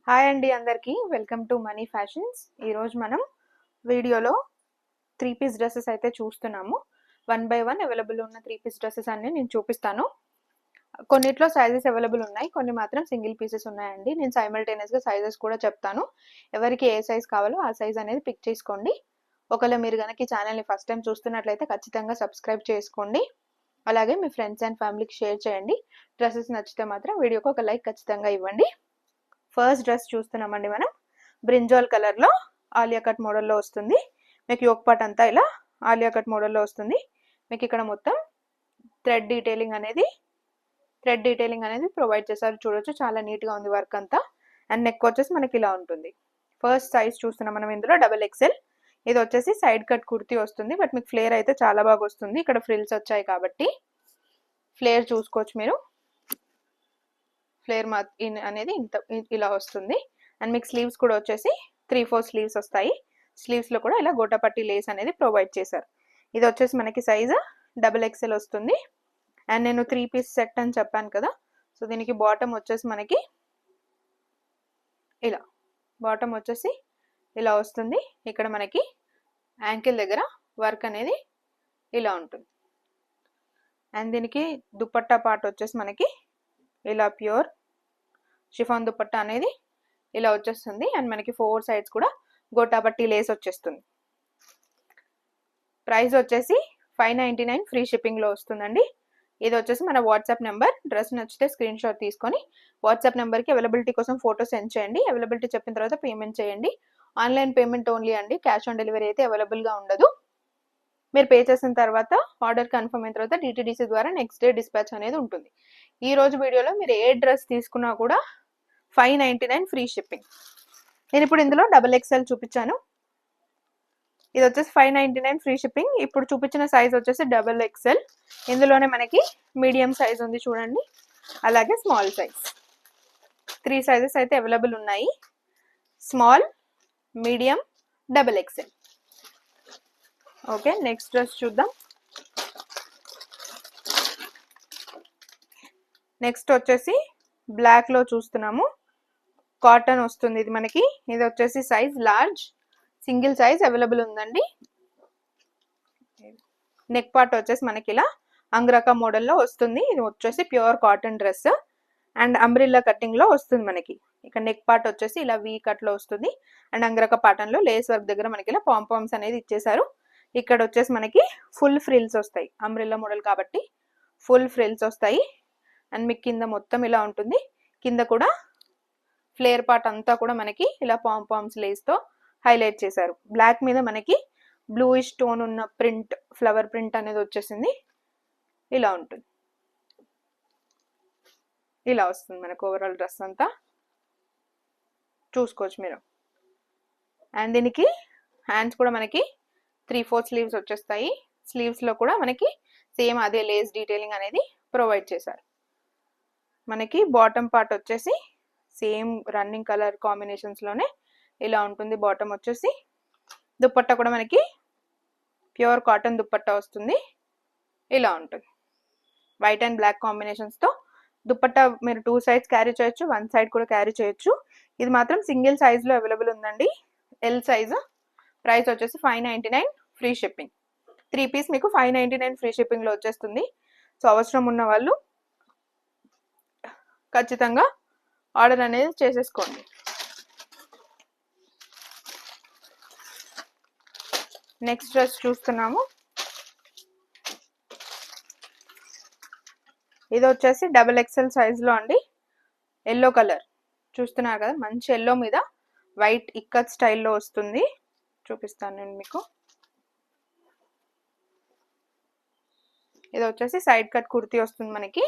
Hi అండి అందరికీ welcome to money fashions. ఈరోజు మనం వీడియోలో 3 పీస్ డ్రెస్సెస్ అయితే చూస్తున్నాము. 1 బై 1 అవైలబుల్ ఉన్న 3 పీస్ డ్రెస్సెస్ అన్ని నేను చూపిస్తాను. కొన్నిట్లో సైజెస్ అవైలబుల్ ఉన్నాయి, కొన్ని మాత్రం సింగిల్ పీసెస్ ఉన్నాయండి. నేను సైమల్టేనియస్గా సైజెస్ కూడా చెప్తాను. ఎవరికి ఏ సైజ్ కావాలో ఆ సైజ్ అనేది పిక్ చేసుకోండి. ఒకవేళ మీరు కనుక ఈ ఛానల్ని ఫస్ట్ టైం చూస్తున్నట్లయితే ఖచ్చితంగా సబ్స్క్రైబ్ చేసుకోండి. అలాగే మీ ఫ్రెండ్స్ అండ్ ఫ్యామిలీకి షేర్ చేయండి. డ్రెస్సెస్ నచ్చితే మాత్రం వీడియోకి ఒక లైక్ ఖచ్చితంగా ఇవ్వండి. ఫస్ట్ డ్రెస్ చూస్తున్నామండి మనం. బ్రింజాల్ కలర్లో ఆలియా కట్ మోడల్లో వస్తుంది. మీకు యోక్ పార్ట్ అంతా ఇలా ఆలియా కట్ మోడల్లో వస్తుంది. మీకు ఇక్కడ మొత్తం థ్రెడ్ డీటెయిలింగ్ అనేది ప్రొవైడ్ చేశారు. చూడొచ్చు, చాలా నీట్గా ఉంది వర్క్ అంతా. అండ్ నెక్ వచ్చేసి మనకి ఇలా ఉంటుంది. ఫస్ట్ సైజ్ చూస్తున్నాం మనం ఇందులో XXL. ఇది వచ్చేసి సైడ్ కట్ కుర్తీ వస్తుంది, బట్ మీకు ఫ్లేర్ అయితే చాలా బాగా వస్తుంది. ఇక్కడ ఫ్రిల్స్ వచ్చాయి కాబట్టి ఫ్లేర్ చూసుకోవచ్చు మీరు. ఫ్లేర్ అనేది ఇంత ఇలా వస్తుంది. అండ్ మీకు స్లీవ్స్ కూడా వచ్చేసి 3/4 స్లీవ్స్ వస్తాయి. స్లీవ్స్లో కూడా ఇలా గోటాపట్టి లేస్ అనేది ప్రొవైడ్ చేశారు. ఇది వచ్చేసి మనకి సైజు XXL వస్తుంది. అండ్ నేను 3 పీస్ సెట్ అని చెప్పాను కదా, సో దీనికి బాటమ్ వచ్చేసి మనకి ఇలా బాటమ్ వచ్చేసి ఇలా వస్తుంది. ఇక్కడ మనకి యాంకిల్ దగ్గర వర్క్ అనేది ఇలా ఉంటుంది. అండ్ దీనికి దుపట్టా పార్ట్ వచ్చేసి మనకి ఇలా ప్యూర్ షిఫాన్ దుపట్టా అనేది ఇలా వచ్చేస్తుంది. అండ్ మనకి 4 సైడ్స్ కూడా గోటాపట్టి లేస్ వచ్చేస్తుంది. ప్రైస్ వచ్చేసి 599 ఫ్రీ షిప్పింగ్లో వస్తుందండి. ఇది వచ్చేసి మన వాట్సాప్ నెంబర్. డ్రెస్ నచ్చితే స్క్రీన్ షాట్ తీసుకొని వాట్సాప్ నెంబర్కి అవైలబిలిటీ కోసం ఫోటో సెండ్ చేయండి. అవైలబిలిటీ చెప్పిన తర్వాత పేమెంట్ చేయండి. ఆన్లైన్ పేమెంట్ ఓన్లీ అండి, క్యాష్ ఆన్ డెలివరీ అయితే అవైలబుల్గా ఉండదు. మీరు పే చేసిన తర్వాత ఆర్డర్ కన్ఫర్మ్ అయిన తర్వాత DTDC ద్వారా నెక్స్ట్ డే డిస్పాచ్ అనేది ఉంటుంది. ఈ రోజు వీడియోలో మీరు ఏ డ్రెస్ తీసుకున్నా కూడా 599 ఫ్రీ షిప్పింగ్. నేను ఇప్పుడు ఇందులో XXL చూపించాను. ఇది వచ్చేసి 599 ఫ్రీ షిప్పింగ్. ఇప్పుడు చూపించిన సైజ్ వచ్చేసి XXL. ఇందులోనే మనకి మీడియం సైజ్ ఉంది చూడండి, అలాగే స్మాల్ సైజ్. 3 సైజెస్ అయితే అవైలబుల్ ఉన్నాయి. Small, medium, XXL. Okay, next dress చూద్దాం. నెక్స్ట్ వచ్చేసి బ్లాక్లో చూస్తున్నాము. కాటన్ వస్తుంది ఇది మనకి. ఇది వచ్చేసి size large, single size available ఉందండి. నెక్ పార్ట్ వచ్చేసి మనకి ఇలా అంగ్రకా మోడల్లో వస్తుంది. ఇది వచ్చేసి pure cotton dress and umbrella కటింగ్లో వస్తుంది మనకి. ఇక నెక్ పార్ట్ వచ్చేసి ఇలా వీ కట్లో వస్తుంది. అండ్ అంగ్రకా పాటన్లో లేస్ వర్క్ దగ్గర మనకి ఇలా పాంపామ్స్ అనేది ఇచ్చేసారు. ఇక్కడ వచ్చేసి మనకి ఫుల్ ఫ్రిల్స్ వస్తాయి. అంబ్రిల్లా మోడల్ కాబట్టి ఫుల్ ఫ్రిల్స్ వస్తాయి. అండ్ మీకు కింద మొత్తం ఇలా ఉంటుంది. కింద కూడా ఫ్లేర్ పార్ట్ అంతా కూడా మనకి ఇలా పాంపామ్స్ లేస్తో హైలైట్ చేశారు. బ్లాక్ మీద మనకి బ్లూయిష్ టోన్ ఉన్న ప్రింట్, ఫ్లవర్ ప్రింట్ అనేది వచ్చేసింది. ఇలా ఉంటుంది, ఇలా వస్తుంది మనకు ఓవరాల్ డ్రెస్ అంతా చూసుకోవచ్చు మీరు. అండ్ దీనికి హ్యాండ్స్ కూడా మనకి 3/4 స్లీవ్స్ వచ్చేస్తాయి. స్లీవ్స్లో కూడా మనకి సేమ్ అదే లేస్ డీటెయిలింగ్ అనేది ప్రొవైడ్ చేశారు. మనకి బాటమ్ పార్ట్ వచ్చేసి సేమ్ రన్నింగ్ కలర్ కాంబినేషన్స్లోనే ఇలా ఉంటుంది. బాటమ్ వచ్చేసి దుపట్టా కూడా మనకి ప్యూర్ కాటన్ దుపట్టా వస్తుంది. ఇలా ఉంటుంది వైట్ అండ్ బ్లాక్ కాంబినేషన్స్తో. దుపట్టా మీరు 2 సైడ్స్ క్యారీ చేయొచ్చు, 1 సైడ్ కూడా క్యారీ చేయొచ్చు. ఇది మాత్రం సింగిల్ సైజ్లో అవైలబుల్ ఉందండి, L సైజు. ప్రైస్ వచ్చేసి 599 ఫ్రీ షిప్పింగ్. 3 పీస్ మీకు 599 ఫ్రీ షిప్పింగ్లో వచ్చేస్తుంది. సో అవసరం ఉన్న వాళ్ళు ఖచ్చితంగా ఆర్డర్ అనేది చేసేసుకోండి. నెక్స్ట్ డ్రెస్ చూస్తున్నాము. ఇది వచ్చేసి XXL సైజులో అండి. ఎల్లో కలర్ చూస్తున్నారు కదా, మంచి ఎల్లో మీద వైట్ ఇక్కత్ స్టైల్లో వస్తుంది. చూపిస్తాను నేను మీకు. ఇది వచ్చేసి సైడ్ కట్ కుర్తీ వస్తుంది మనకి.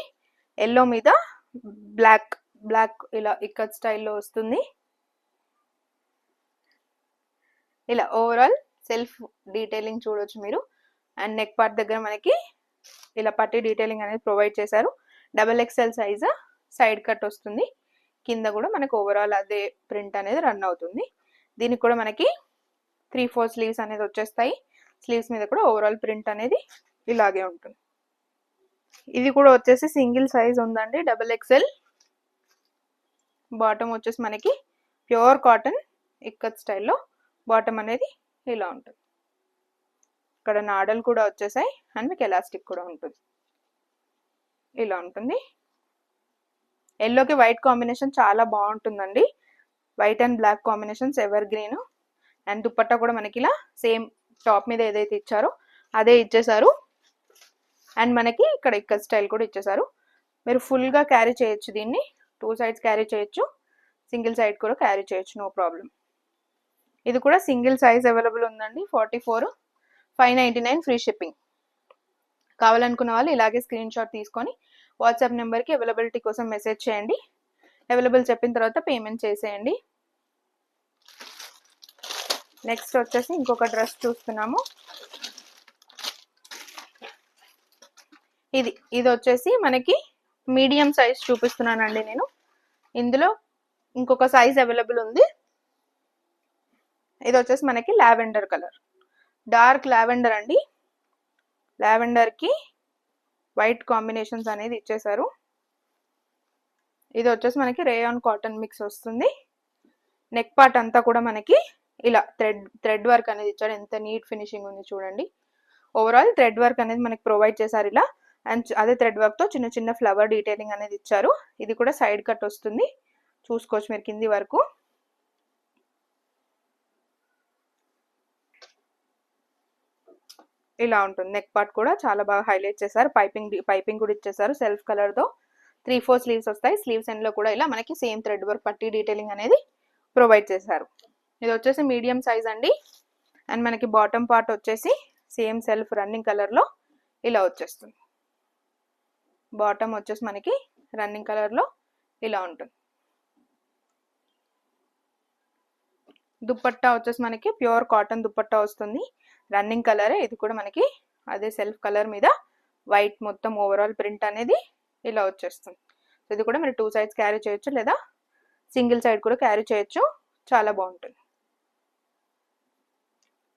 ఎల్లో మీద బ్లాక్ ఇలా ఇక్కత్ స్టైల్లో వస్తుంది. ఇలా ఓవరాల్ సెల్ఫ్ డీటెయిలింగ్ చూడొచ్చు మీరు. అండ్ నెక్ పార్ట్ దగ్గర మనకి ఇలా పట్టి డీటెయిలింగ్ అనేది ప్రొవైడ్ చేశారు. XXL సైజు, సైడ్ కట్ వస్తుంది. కింద కూడా మనకు ఓవరాల్ అదే ప్రింట్ అనేది రన్ అవుతుంది. దీనికి కూడా మనకి 3/4 స్లీవ్స్ అనేది వచ్చేస్తాయి. స్లీవ్స్ మీద కూడా ఓవరాల్ ప్రింట్ అనేది ఇలాగే ఉంటుంది. ఇది కూడా వచ్చేసి సింగిల్ సైజ్ ఉందండి, XXL. బాటమ్ వచ్చేసి మనకి ప్యూర్ కాటన్ ఇక్కత్ స్టైల్లో బాటమ్ అనేది ఇలా ఉంటుంది. ఇక్కడ నాడలు కూడా వచ్చేసాయి అండ్ మీకు ఎలాస్టిక్ కూడా ఉంటుంది. ఇలా ఉంటుంది. ఎల్లోకి వైట్ కాంబినేషన్ చాలా బాగుంటుందండి. White and black combinations evergreen. And dupatta కూడా మనకి ఇలా సేమ్ టాప్ మీద ఏదైతే ఇచ్చారో అదే ఇచ్చేసారు. అండ్ మనకి ఇక్కడ ఇక్కత్ స్టైల్ కూడా ఇచ్చేసారు. మీరు ఫుల్గా క్యారీ చేయొచ్చు, దీన్ని 2 సైడ్స్ క్యారీ చేయొచ్చు, సింగిల్ సైడ్ కూడా క్యారీ చేయొచ్చు, నో ప్రాబ్లం. ఇది కూడా సింగిల్ సైజ్ అవైలబుల్ ఉందండి. 44, 599 ఫ్రీ షిప్పింగ్. కావాలనుకున్న వాళ్ళు ఇలాగే స్క్రీన్ షాట్ తీసుకొని వాట్సాప్ నెంబర్కి అవైలబిలిటీ కోసం మెసేజ్ చేయండి. అవైలబుల్ చెప్పిన తర్వాత పేమెంట్ చేసేయండి. నెక్స్ట్ వచ్చేసి ఇంకొక డ్రెస్ చూస్తున్నాము. ఇది వచ్చేసి మనకి మీడియం సైజ్ చూపిస్తున్నానండి నేను. ఇందులో ఇంకొక సైజ్ అవైలబుల్ ఉంది. ఇది వచ్చేసి మనకి లావెండర్ కలర్, డార్క్ లావెండర్ అండి. లావెండర్కి వైట్ కాంబినేషన్స్ అనేది ఇచ్చేసారు. ఇది వచ్చేసి మనకి రేయాన్ కాటన్ మిక్స్ వస్తుంది. నెక్ పార్ట్ అంతా కూడా మనకి ఇలా థ్రెడ్ వర్క్ అనేది ఇచ్చాడు. ఎంత నీట్ ఫినిషింగ్ ఉంది చూడండి. ఓవరాల్ థ్రెడ్ వర్క్ అనేది మనకి ప్రొవైడ్ చేశారు ఇలా. అండ్ అదే థ్రెడ్ వర్క్తో చిన్న చిన్న ఫ్లవర్ డీటెయిలింగ్ అనేది ఇచ్చారు. ఇది కూడా సైడ్ కట్ వస్తుంది, చూసుకోవచ్చు మీరు కింది వరకు. ఇలా ఉంటుంది. నెక్ పార్ట్ కూడా చాలా బాగా హైలైట్ చేశారు. పైపింగ్ కూడా ఇచ్చేసారు సెల్ఫ్ కలర్తో. 3-4 స్లీవ్స్ వస్తాయి. స్లీవ్స్ ఎండ్లో కూడా ఇలా మనకి సేమ్ థ్రెడ్ వర్క్ పట్టి డీటెయిలింగ్ అనేది ప్రొవైడ్ చేశారు. ఇది వచ్చేసి మీడియం సైజ్ అండి. అండ్ మనకి బాటమ్ పార్ట్ వచ్చేసి సేమ్ సెల్ఫ్ రన్నింగ్ కలర్లో ఇలా వచ్చేస్తుంది. బాటమ్ వచ్చేసి మనకి రన్నింగ్ కలర్లో ఇలా ఉంటుంది. దుపట్టా వచ్చేసి మనకి ప్యూర్ కాటన్ దుపట్టా వస్తుంది. రన్నింగ్ కలరే. ఇది కూడా మనకి అదే సెల్ఫ్ కలర్ మీద వైట్ మొత్తం ఓవరాల్ ప్రింట్ అనేది ఇలా వచ్చేస్తుంది. ఇది కూడా మీరు 2 సైడ్స్ క్యారీ చేయొచ్చు, లేదా సింగిల్ సైడ్ కూడా క్యారీ చేయొచ్చు. చాలా బాగుంటుంది.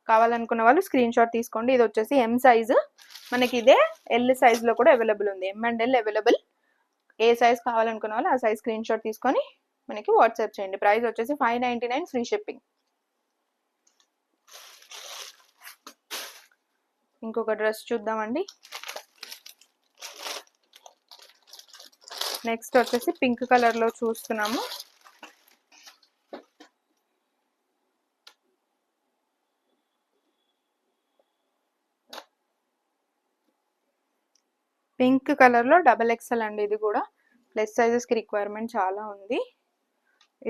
కావాలనుకున్న వాళ్ళు స్క్రీన్ షాట్ తీసుకోండి. ఇది వచ్చేసి ఎం సైజు. మనకి ఇదే ఎల్ సైజులో కూడా అవైలబుల్ ఉంది. M and L available. A size కావాలనుకున్న వాళ్ళు ఆ సైజ్ స్క్రీన్ షాట్ తీసుకొని మనకి వాట్సాప్ చేయండి. ప్రైస్ వచ్చేసి 599 ఫ్రీ షిప్పింగ్. ఇంకొక డ్రెస్ చూద్దామండి. నెక్స్ట్ వచ్చేసి పింక్ కలర్లో చూస్తున్నాము. పింక్ కలర్లో XXL అండి. ఇది కూడా ప్లస్ సైజెస్కి రిక్వైర్మెంట్ చాలా ఉంది.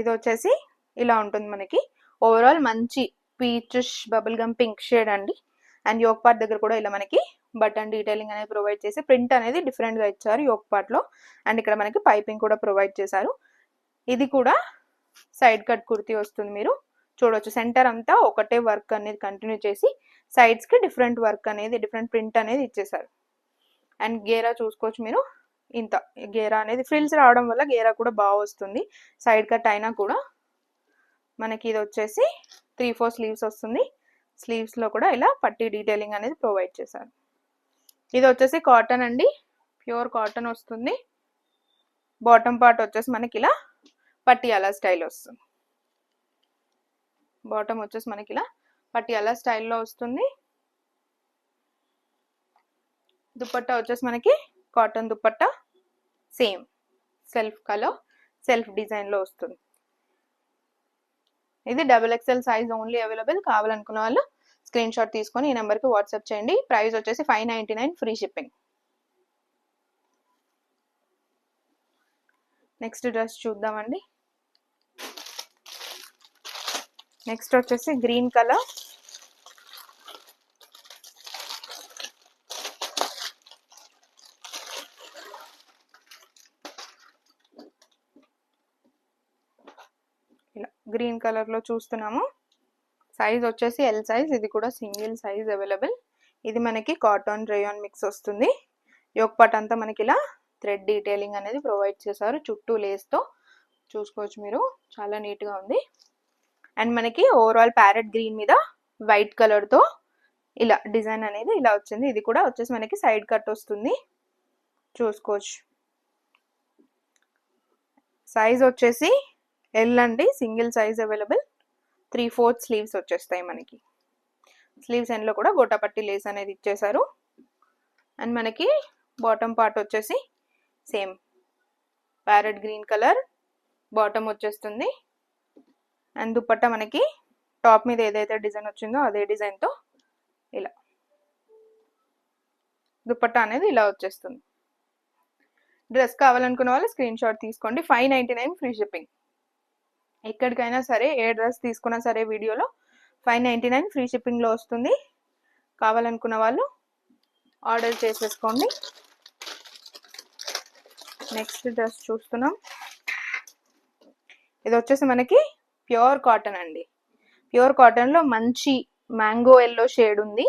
ఇది వచ్చేసి ఇలా ఉంటుంది మనకి. ఓవరాల్ మంచి peachish bubble gum pink shade అండి. అండ్ యోక్ పార్ట్ దగ్గర కూడా ఇలా మనకి బటన్ డీటెయిలింగ్ అనేది ప్రొవైడ్ చేసి ప్రింట్ అనేది డిఫరెంట్గా ఇచ్చారు యోక్ పార్ట్లో. అండ్ ఇక్కడ మనకి పైపింగ్ కూడా ప్రొవైడ్ చేశారు. ఇది కూడా సైడ్ కట్ కుర్తీ వస్తుంది. మీరు చూడవచ్చు సెంటర్ అంతా ఒకటే వర్క్ అనేది కంటిన్యూ చేసి సైడ్స్కి డిఫరెంట్ వర్క్ అనేది డిఫరెంట్ ప్రింట్ అనేది ఇచ్చేసారు. అండ్ గేరా చూసుకోవచ్చు మీరు. ఇంత గేరా అనేది ఫ్రిల్స్ రావడం వల్ల గేరా కూడా బాగా వస్తుంది. సైడ్ కట్ అయినా కూడా మనకి ఇది వచ్చేసి 3-4 స్లీవ్స్ వస్తుంది. స్లీవ్స్లో కూడా ఇలా పట్టీ డీటెయిలింగ్ అనేది ప్రొవైడ్ చేశారు. ఇది వచ్చేసి కాటన్ అండి. ప్యూర్ కాటన్ వస్తుంది. బాటమ్ పార్ట్ వచ్చేసి మనకి ఇలా పట్టియాలా స్టైల్ వస్తుంది. బాటమ్ వచ్చేసి మనకి ఇలా పట్టియాలా స్టైల్లో వస్తుంది. దుపట్టా వచ్చేసి మనకి cotton dupatta same self colour self డిజైన్లో వస్తుంది. ఇది XXL సైజ్ ఓన్లీ అవైలబుల్. కావాలనుకున్న వాళ్ళు స్క్రీన్ షాట్ తీసుకొని ఈ నెంబర్కి వాట్సాప్ చేయండి. ప్రైస్ వచ్చేసి 599 ఫ్రీ షిప్పింగ్. నెక్స్ట్ డ్రెస్ చూద్దామండి. నెక్స్ట్ వచ్చేసి గ్రీన్ కలర్. ఇలా గ్రీన్ కలర్లో చూస్తున్నాము. సైజ్ వచ్చేసి ఎల్ సైజ్. ఇది కూడా సింగిల్ సైజ్ అవైలబుల్. ఇది మనకి కాటన్ రేయాన్ మిక్స్ వస్తుంది. యోక్ పార్ట్ అంతా మనకి ఇలా థ్రెడ్ డీటెయిలింగ్ అనేది ప్రొవైడ్ చేశారు చుట్టూ లేస్తో. చూసుకోవచ్చు మీరు, చాలా నీట్గా ఉంది. అండ్ మనకి ఓవరాల్ ప్యారెట్ గ్రీన్ మీద వైట్ కలర్తో ఇలా డిజైన్ అనేది ఇలా వచ్చింది. ఇది కూడా వచ్చేసి మనకి సైడ్ కట్ వస్తుంది, చూసుకోవచ్చు. సైజ్ వచ్చేసి ఎల్ అండి, సింగిల్ సైజ్ అవైలబుల్. 3/4 స్లీవ్స్ వచ్చేస్తాయి మనకి. స్లీవ్స్ ఎండ్లో కూడా గోటాపట్టి లేస్ అనేది ఇచ్చేసారు. అండ్ మనకి బాటమ్ పార్ట్ వచ్చేసి same parrot green colour bottom వచ్చేస్తుంది. అండ్ దుపట్టా మనకి టాప్ మీద ఏదైతే డిజైన్ వచ్చిందో అదే డిజైన్తో ఇలా దుపట్టా అనేది ఇలా వచ్చేస్తుంది. డ్రెస్ కావాలనుకున్న వాళ్ళు స్క్రీన్ షాట్ తీసుకోండి. 599 ఫ్రీ షిప్పింగ్. ఎక్కడికైనా సరే ఏ డ్రెస్ తీసుకున్నా సరే వీడియోలో 599 ఫ్రీ షిప్పింగ్లో వస్తుంది. కావాలనుకున్న వాళ్ళు ఆర్డర్ చేసేసుకోండి. నెక్స్ట్ డ్రెస్ చూస్తున్నాం. ఇది వచ్చేసి మనకి ప్యూర్ కాటన్ అండి. ప్యూర్ కాటన్లో మంచి మ్యాంగో ఎల్లో షేడ్ ఉంది.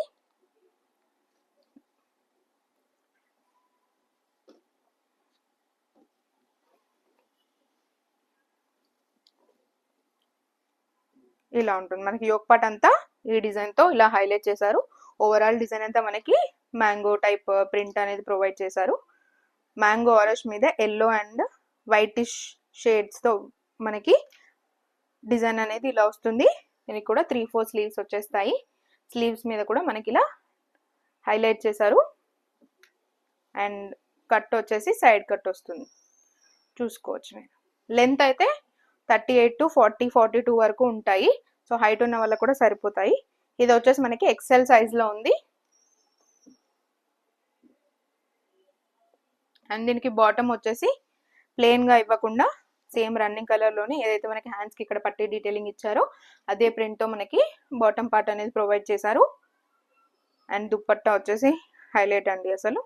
ఇలా ఉంటుంది మనకి. యోక్ పార్ట్ అంతా ఈ డిజైన్తో ఇలా హైలైట్ చేశారు. ఓవరాల్ డిజైన్ అంతా మనకి మ్యాంగో టైప్ ప్రింట్ అనేది ప్రొవైడ్ చేశారు. మ్యాంగో ఆరెంజ్ మీద ఎల్లో అండ్ వైటిష్ షేడ్స్తో మనకి డిజైన్ అనేది ఇలా వస్తుంది. దీనికి కూడా 3/4 స్లీవ్స్ వచ్చేస్తాయి. స్లీవ్స్ మీద కూడా మనకి ఇలా హైలైట్ చేశారు. అండ్ కట్ వచ్చేసి సైడ్ కట్ వస్తుంది, చూసుకోవచ్చు మీరు. లెంత్ అయితే 38 to 40, 42 వరకు ఉంటాయి. సో హైట్ ఉన్న వాళ్ళకి కూడా సరిపోతాయి. ఇది వచ్చేసి మనకి ఎక్సెల్ సైజ్లో ఉంది. అండ్ దీనికి బాటమ్ వచ్చేసి ప్లెయిన్గా ఇవ్వకుండా సేమ్ రన్నింగ్ కలర్లోనే ఏదైతే మనకి హ్యాండ్స్కి ఇక్కడ పట్టి డీటెయిలింగ్ ఇచ్చారో అదే ప్రింట్తో మనకి బాటమ్ పార్ట్ అనేది ప్రొవైడ్ చేశారు. అండ్ దుపట్టా వచ్చేసి హైలైట్ అండి, అసలు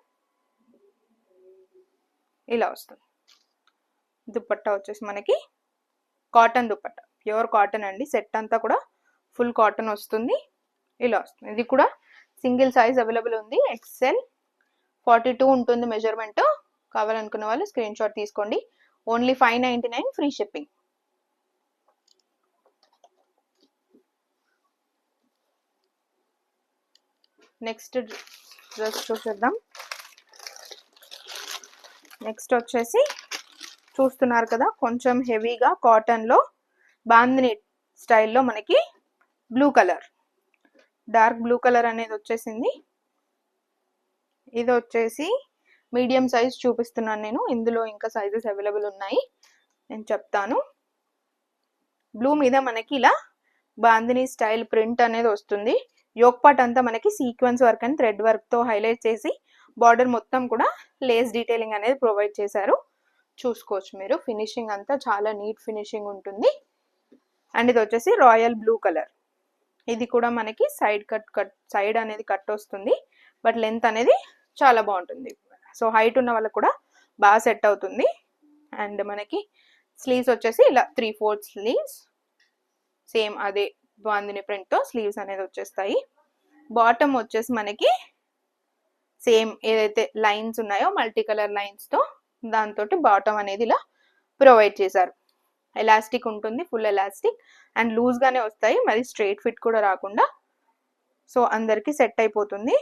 ఇలా వస్తుంది. దుపట్టా వచ్చేసి మనకి కాటన్ దుపట్టా, ప్యూర్ కాటన్ అండి. సెట్ అంతా కూడా ఫుల్ కాటన్ వస్తుంది. ఇలా వస్తుంది. ఇది కూడా సింగిల్ సైజ్ అవైలబుల్ ఉంది. ఎక్సెల్ 42 ఉంటుంది మెజర్మెంట్. కావాలనుకున్న వాళ్ళు స్క్రీన్ షాట్ తీసుకోండి. Only 599 free shipping. Next dress చూసేద్దాం. నెక్స్ట్ వచ్చేసి చూస్తున్నారు కదా, కొంచెం హెవీగా కాటన్లో బాందిని స్టైల్లో మనకి blue colour, dark blue colour అనేది వచ్చేసింది. ఇది వచ్చేసి మీడియం సైజ్ చూపిస్తున్నాను నేను. ఇందులో ఇంకా సైజెస్ అవైలబుల్ ఉన్నాయి, నేను చెప్తాను. బ్లూ మీద మనకి ఇలా బాందిని స్టైల్ ప్రింట్ అనేది వస్తుంది. యోక్ పార్ట్ అంతా మనకి సీక్వెన్స్ వర్క్ అండ్ థ్రెడ్ వర్క్తో హైలైట్ చేసి బార్డర్ మొత్తం కూడా లేస్ డీటెయిలింగ్ అనేది ప్రొవైడ్ చేశారు. చూసుకోవచ్చు మీరు. ఫినిషింగ్ అంతా చాలా నీట్ ఫినిషింగ్ ఉంటుంది. అండ్ ఇది వచ్చేసి రాయల్ బ్లూ కలర్. ఇది కూడా మనకి సైడ్ అనేది కట్ వస్తుంది. బట్ లెంత్ అనేది చాలా బాగుంటుంది. సో హైట్ ఉన్న వాళ్ళకి కూడా బాగా సెట్ అవుతుంది. అండ్ మనకి స్లీవ్స్ వచ్చేసి ఇలా 3/4 స్లీవ్స్, సేమ్ అదే బాందిని ప్రింట్తో స్లీవ్స్ అనేది వచ్చేస్తాయి. బాటమ్ వచ్చేసి మనకి సేమ్ ఏదైతే లైన్స్ ఉన్నాయో మల్టీ కలర్ లైన్స్తో దాంతో బాటమ్ అనేది ఇలా ప్రొవైడ్ చేశారు. ఎలాస్టిక్ ఉంటుంది, ఫుల్ ఎలాస్టిక్ అండ్ లూజ్గానే వస్తాయి, మరి స్ట్రైట్ ఫిట్ కూడా రాకుండా. సో అందరికీ సెట్ అయిపోతుంది.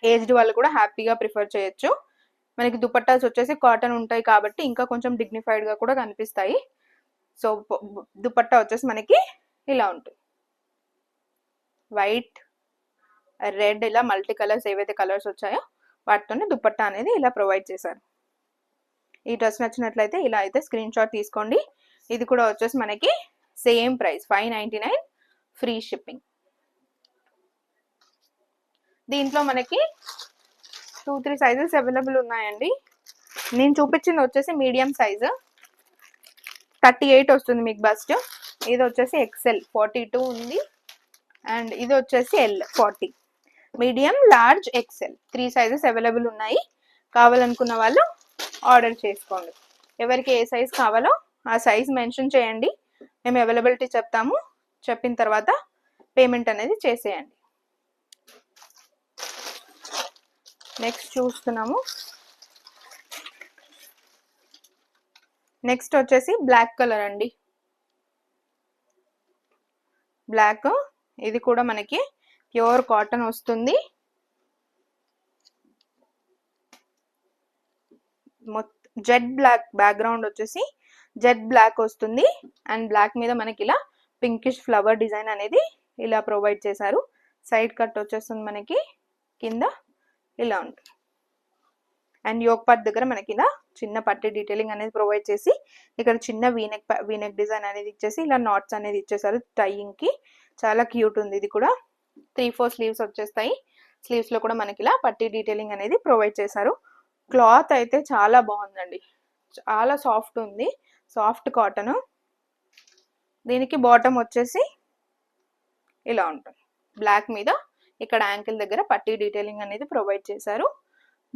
ఏజ్డ్ వాళ్ళు కూడా హ్యాపీగా ప్రిఫర్ చేయొచ్చు. మనకి దుపట్టాస్ వచ్చేసి కాటన్ ఉంటాయి కాబట్టి ఇంకా కొంచెం డిగ్నిఫైడ్గా కూడా కనిపిస్తాయి. సో దుపట్టా వచ్చేసి మనకి ఇలా ఉంటుంది. వైట్, రెడ్, ఇలా మల్టీ కలర్స్ ఏవైతే కలర్స్ వచ్చాయో వాటితోనే దుపట్టా అనేది ఇలా ప్రొవైడ్ చేశారు. ఈ డ్రెస్ నచ్చినట్లయితే ఇలా అయితే స్క్రీన్ షాట్ తీసుకోండి. ఇది కూడా వచ్చేసి మనకి సేమ్ ప్రైస్ 599 ఫ్రీ షిప్పింగ్. దీంట్లో మనకి 2-3 సైజెస్ అవైలబుల్ ఉన్నాయండి. నేను చూపించింది వచ్చేసి మీడియం సైజు 38 వస్తుంది మీకు బస్ట్. ఇది వచ్చేసి ఎక్సెల్ 42 ఉంది. అండ్ ఇది వచ్చేసి L 40. Medium, large, XL 3 sizes available ఉన్నాయి. కావాలనుకున్న వాళ్ళు ఆర్డర్ చేసుకోండి. ఎవరికి ఏ సైజ్ కావాలో ఆ సైజ్ మెన్షన్ చేయండి, మేము అవైలబిలిటీ చెప్తాము. చెప్పిన తర్వాత పేమెంట్ అనేది చేసేయండి. నెక్స్ట్ చూస్తున్నాము. నెక్స్ట్ వచ్చేసి బ్లాక్ కలర్ అండి. బ్లాక్, ఇది కూడా మనకి ప్యూర్ కాటన్ వస్తుంది. జెడ్ బ్లాక్ బ్యాక్గ్రౌండ్ వచ్చేసి జెడ్ బ్లాక్ వస్తుంది. అండ్ బ్లాక్ మీద మనకి ఇలా పింకిష్ ఫ్లవర్ డిజైన్ అనేది ఇలా ప్రొవైడ్ చేశారు. సైడ్ కట్ వచ్చేస్తుంది మనకి కింద ఇలా ఉంటుంది. అండ్ యోక్ పార్ట్ దగ్గర మనకి ఇలా చిన్న పట్టి డీటెయిలింగ్ అనేది ప్రొవైడ్ చేసి ఇక్కడ చిన్న వీనెక్ డిజైన్ అనేది ఇచ్చేసి ఇలా నాట్స్ అనేది ఇచ్చేసారు టైయింగ్ కి. చాలా క్యూట్ ఉంది. ఇది కూడా 3/4 స్లీవ్స్ వచ్చేస్తాయి. స్లీవ్స్ లో కూడా మనకి ఇలా పట్టి డీటెయిలింగ్ అనేది ప్రొవైడ్ చేశారు. క్లాత్ అయితే చాలా బాగుందండి, చాలా సాఫ్ట్ ఉంది, సాఫ్ట్ కాటన్. దీనికి బాటమ్ వచ్చేసి ఇలా ఉంటుంది. బ్లాక్ మీద ఇక్కడ యాంకిల్ దగ్గర పట్టి డీటెయిలింగ్ అనేది ప్రొవైడ్ చేశారు.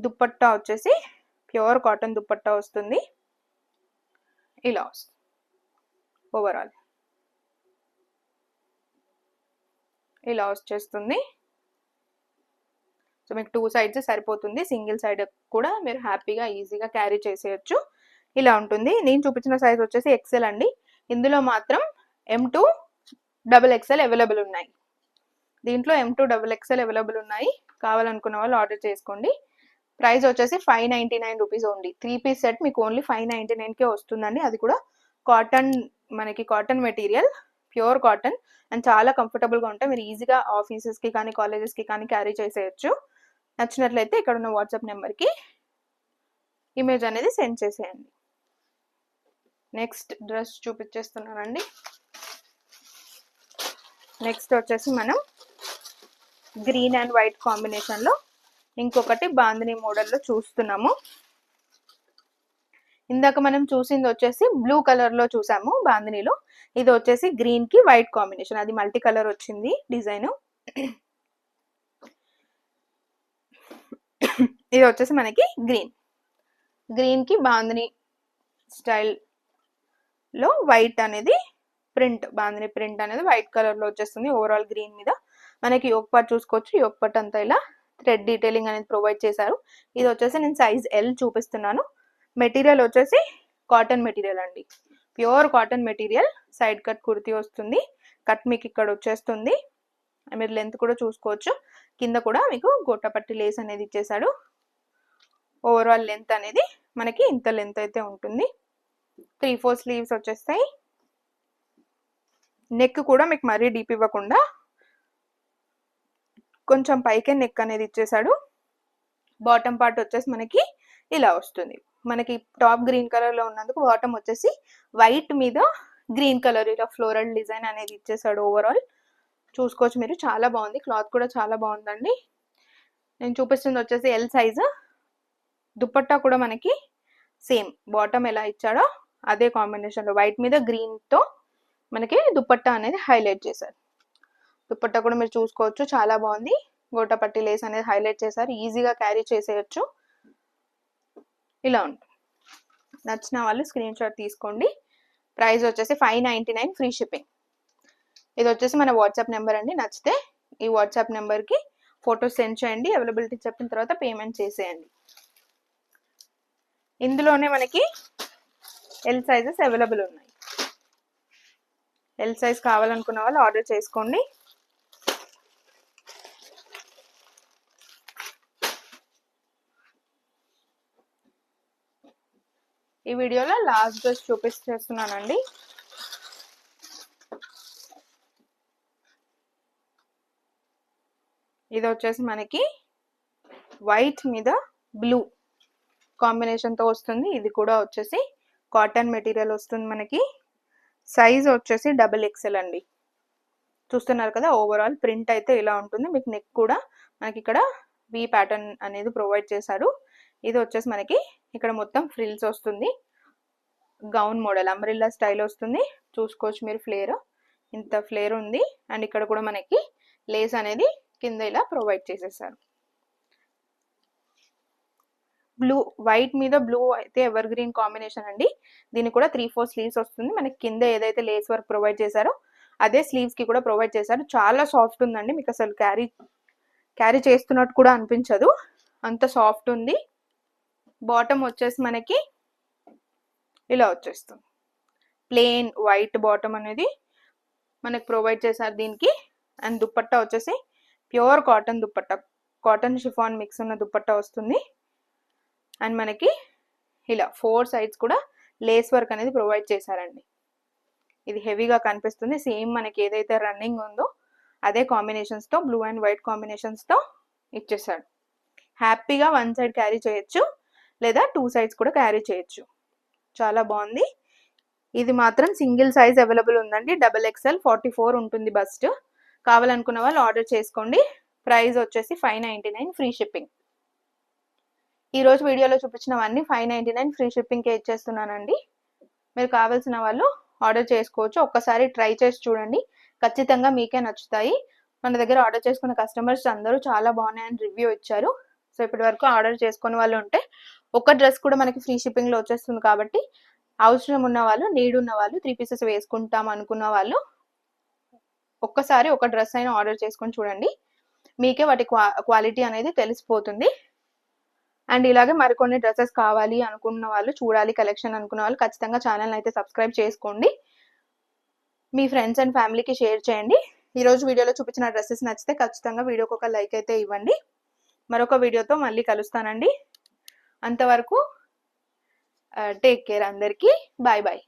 దుపట్టా వచ్చేసి ప్యూర్ కాటన్ దుపట్టా వస్తుంది. ఇలా వస్తుంది ఓవరాల్, ఇలా వచ్చేస్తుంది. సో మీకు 2 సైడ్స్ సరిపోతుంది. సింగిల్ సైడ్ కూడా మీరు హ్యాపీగా ఈజీగా క్యారీ చేసేయచ్చు. ఇలా ఉంటుంది. నేను చూపించిన సైజ్ వచ్చేసి ఎక్సెల్ అండి. ఇందులో మాత్రం M2 XXL అవైలబుల్ ఉన్నాయి. దీంట్లో M2 XXL అవైలబుల్ ఉన్నాయి. కావాలనుకున్న వాళ్ళు ఆర్డర్ చేసుకోండి. ప్రైస్ వచ్చేసి 599 రూపీస్ ఓన్లీ. 3 పీస్ సెట్ మీకు ఓన్లీ 599కే వస్తుందండి. అది కూడా కాటన్, మనకి cotton material, pure cotton and చాలా కంఫర్టబుల్గా ఉంటాయి. మీరు ఈజీగా ఆఫీసెస్కి కానీ కాలేజెస్కి కానీ క్యారీ చేసేయచ్చు. నచ్చినట్లయితే ఇక్కడ ఉన్న వాట్సాప్ నెంబర్కి ఇమేజ్ అనేది సెండ్ చేసేయండి. Next dress చూపించేస్తున్నానండి. నెక్స్ట్ వచ్చేసి మనం గ్రీన్ అండ్ వైట్ కాంబినేషన్లో ఇంకొకటి బాందిని మోడల్లో చూస్తున్నాము. ఇందాక మనం చూసింది వచ్చేసి బ్లూ కలర్లో చూసాము బాందినిలో. ఇది వచ్చేసి గ్రీన్ కి వైట్ కాంబినేషన్, అది మల్టీ కలర్ వచ్చింది డిజైన్. ఇది వచ్చేసి మనకి గ్రీన్ కి బాందిని స్టైల్ లో వైట్ అనేది ప్రింట్, బాందిని ప్రింట్ అనేది వైట్ కలర్ లో వచ్చేస్తుంది. ఓవరాల్ గ్రీన్ మీద మనకి యోక్ పార్ట్ చూసుకోవచ్చు. యోక్ పార్ట్ అంతా ఇలా థ్రెడ్ డీటెయిలింగ్ అనేది ప్రొవైడ్ చేశారు. ఇది వచ్చేసి నేను సైజ్ L చూపిస్తున్నాను. మెటీరియల్ వచ్చేసి కాటన్ మెటీరియల్ అండి, pure cotton material. Side cut kurti వస్తుంది. కట్ మీకు ఇక్కడ వచ్చేస్తుంది. మీరు లెంత్ కూడా చూసుకోవచ్చు. కింద కూడా మీకు గోటపట్టి లేస్ అనేది ఇచ్చేసాడు. ఓవరాల్ లెంత్ అనేది మనకి ఇంత లెంత్ అయితే ఉంటుంది. 3/4 స్లీవ్స్ వచ్చేస్తాయి. నెక్ కూడా మీకు మరీ డీప్ ఇవ్వకుండా కొంచెం పైకే నెక్ అనేది ఇచ్చేసాడు. బాటమ్ పార్ట్ వచ్చేసి మనకి ఇలా వస్తుంది. మనకి టాప్ గ్రీన్ కలర్ లో ఉన్నందుకు బాటమ్ వచ్చేసి వైట్ మీద గ్రీన్ కలర్ ఇలా ఫ్లోరల్ డిజైన్ అనేది ఇచ్చేసాడు. ఓవరాల్ చూసుకోవచ్చు మీరు, చాలా బాగుంది. క్లాత్ కూడా చాలా బాగుందండి. నేను చూపిస్తుంది వచ్చేసి L సైజు. దుపట్టా కూడా మనకి సేమ్ బాటమ్ ఎలా ఇచ్చాడో అదే కాంబినేషన్ లో వైట్ మీద గ్రీన్ తో మనకి దుపట్టా అనేది హైలైట్ చేశారు. దుపట్టా కూడా మీరు చూసుకోవచ్చు, చాలా బాగుంది. గోటపట్టి లేస్ అనేది హైలైట్ చేశారు. ఈజీగా క్యారీ చేసేయచ్చు. ఇలా ఉంటుంది. నచ్చిన వాళ్ళు స్క్రీన్ షాట్ తీసుకోండి. ప్రైస్ వచ్చేసి 599 ఫ్రీ షిప్పింగ్. ఇది వచ్చేసి మన వాట్సాప్ నెంబర్ అండి. నచ్చితే ఈ వాట్సాప్ నెంబర్కి ఫొటోస్ సెండ్ చేయండి. అవైలబిలిటీ చెప్పిన తర్వాత పేమెంట్ చేసేయండి. ఇందులోనే మనకి L సైజెస్ అవైలబుల్ ఉన్నాయి. L సైజ్ కావాలనుకున్న వాళ్ళు ఆర్డర్ చేసుకోండి. ఈ వీడియోలో లాస్ట్ డ్రెస్ చూపిస్తున్నానండి. ఇది వచ్చేసి మనకి వైట్ మీద బ్లూ కాంబినేషన్ తో వస్తుంది. ఇది కూడా వచ్చేసి కాటన్ మెటీరియల్ వస్తుంది. మనకి సైజ్ వచ్చేసి XXL అండి. చూస్తున్నారు కదా, ఓవరాల్ ప్రింట్ అయితే ఇలా ఉంటుంది. మీకు నెక్ కూడా మనకి ఇక్కడ V ప్యాటర్న్ అనేది ప్రొవైడ్ చేశాడు. ఇది వచ్చేసి మనకి ఇక్కడ మొత్తం ఫ్రిల్స్ వస్తుంది. గౌన్ మోడల్ అంబ్రెల్లా స్టైల్ వస్తుంది. చూసుకోవచ్చు మీరు, ఫ్లేర్ ఇంత ఫ్లేర్ ఉంది. అండ్ ఇక్కడ కూడా మనకి లేస్ అనేది కింద ఇలా ప్రొవైడ్ చేసేసారు. బ్లూ, వైట్ మీద బ్లూ అయితే ఎవర్ గ్రీన్ కాంబినేషన్ అండి. దీనికి కూడా 3/4 స్లీవ్స్ వస్తుంది. మనకి కింద ఏదైతే లేస్ వర్క్ ప్రొవైడ్ చేశారో అదే స్లీవ్స్ కి కూడా ప్రొవైడ్ చేశారు. చాలా సాఫ్ట్ ఉందండి. మీకు అసలు క్యారీ చేస్తున్నట్టు కూడా అనిపించదు, అంత సాఫ్ట్ ఉంది. బాటమ్ వచ్చేసి మనకి ఇలా వచ్చేస్తుంది. ప్లెయిన్ వైట్ బాటమ్ అనేది మనకి ప్రొవైడ్ చేశారు దీనికి. అండ్ దుపట్టా వచ్చేసి pure cotton dupatta, cotton chiffon mix ఉన్న దుపట్టా వస్తుంది. అండ్ మనకి ఇలా 4 సైడ్స్ కూడా లేస్ వర్క్ అనేది ప్రొవైడ్ చేశారండి. ఇది హెవీగా కనిపిస్తుంది. సేమ్ మనకి ఏదైతే రన్నింగ్ ఉందో అదే కాంబినేషన్స్తో, బ్లూ అండ్ వైట్ కాంబినేషన్స్తో ఇచ్చేసాడు. హ్యాపీగా వన్ సైడ్ క్యారీ చేయొచ్చు, లేదా 2 సైడ్స్ కూడా క్యారీ చేయొచ్చు. చాలా బాగుంది. ఇది మాత్రం సింగిల్ సైజ్ అవైలబుల్ ఉందండి. XXL 44 ఉంటుంది బస్ట్. కావాలనుకున్న వాళ్ళు ఆర్డర్ చేసుకోండి. ప్రైస్ వచ్చేసి 599 ఫ్రీ షిప్పింగ్. ఈరోజు వీడియోలో చూపించినవన్నీ 599 ఫ్రీ షిప్పింగ్కే ఇచ్చేస్తున్నానండి. మీరు కావాల్సిన వాళ్ళు ఆర్డర్ చేసుకోవచ్చు. ఒక్కసారి ట్రై చేసి చూడండి, ఖచ్చితంగా మీకే నచ్చుతాయి. మన దగ్గర ఆర్డర్ చేసుకున్న కస్టమర్స్ అందరూ చాలా బాగున్నాయని రివ్యూ ఇచ్చారు. సో ఇప్పటి వరకు ఆర్డర్ చేసుకున్న వాళ్ళు ఉంటే ఒక డ్రెస్ కూడా మనకి ఫ్రీ షిప్పింగ్లో వచ్చేస్తుంది. కాబట్టి అవసరం ఉన్న వాళ్ళు, నీడ్ ఉన్న వాళ్ళు, 3 పీసెస్ వేసుకుంటాం అనుకున్న వాళ్ళు ఒక్కసారి ఒక డ్రెస్ అయినా ఆర్డర్ చేసుకొని చూడండి. మీకే వాటి క్వాలిటీ అనేది తెలిసిపోతుంది. అండ్ ఇలాగే మరికొన్ని డ్రెస్సెస్ కావాలి అనుకున్న వాళ్ళు, చూడాలి కలెక్షన్ అనుకున్న వాళ్ళు ఖచ్చితంగా ఛానల్ని అయితే సబ్స్క్రైబ్ చేసుకోండి. మీ ఫ్రెండ్స్ అండ్ ఫ్యామిలీకి షేర్ చేయండి. ఈరోజు వీడియోలో చూపించిన డ్రెస్సెస్ నచ్చితే ఖచ్చితంగా వీడియోకి ఒక లైక్ అయితే ఇవ్వండి. మరొక వీడియోతో మళ్ళీ కలుస్తానండి. అంతవరకు టేక్ కేర్ అందరికీ. Bye bye.